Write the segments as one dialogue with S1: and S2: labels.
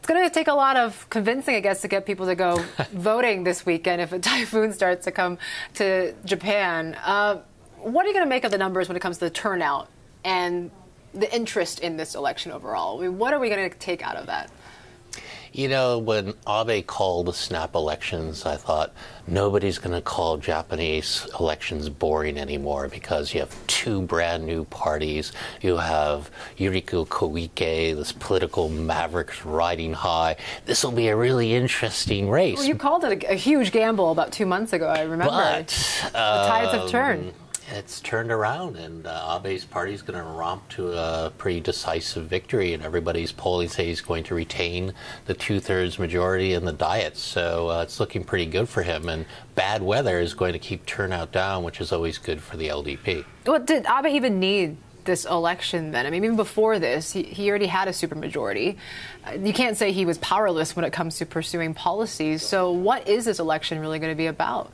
S1: It's going to take a lot of convincing, I guess, to get people to go voting this weekend if a typhoon starts to come to Japan. What are you going to make of the numbers when it comes to the turnout and the interest in this election overall? I mean, what are we going to take out of that?
S2: You know, when Abe called the snap elections, I thought nobody's going to call Japanese elections boring anymore because you have two brand new parties. You have Yuriko Koike, this political mavericks riding high. This will be a really interesting race.
S1: Well, you called it a huge gamble about 2 months ago, I remember.
S2: But
S1: the tides have turned.
S2: It's turned around, and Abe's party is going to romp to a pretty decisive victory, and everybody's polling says he's going to retain the two-thirds majority in the Diet. So it's looking pretty good for him, and bad weather is going to keep turnout down, which is always good for the LDP.
S1: Well, did Abe even need this election then? I mean, even before this, he already had a supermajority. You can't say he was powerless when it comes to pursuing policies. So what is this election really going to be about?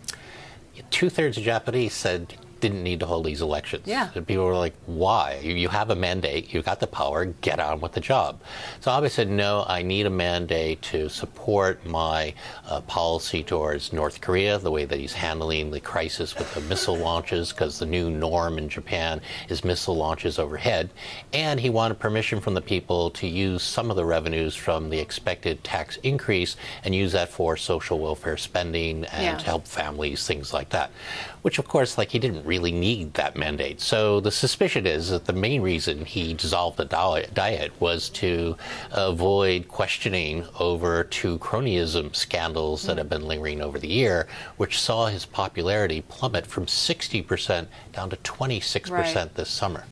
S2: Two-thirds of Japanese said didn't need to hold these elections.
S1: Yeah.
S2: And people were like, why? You have a mandate, you got the power, get on with the job. So Abe said, no, I need a mandate to support my policy towards North Korea, the way that he's handling the crisis with the missile launches, because the new norm in Japan is missile launches overhead. And he wanted permission from the people to use some of the revenues from the expected tax increase and use that for social welfare spending and to help families, things like that. Which, of course, like, he didn't really need that mandate. So the suspicion is that the main reason he dissolved the Diet was to avoid questioning over two cronyism scandals that have been lingering over the year, which saw his popularity plummet from 60% down to 26% this summer.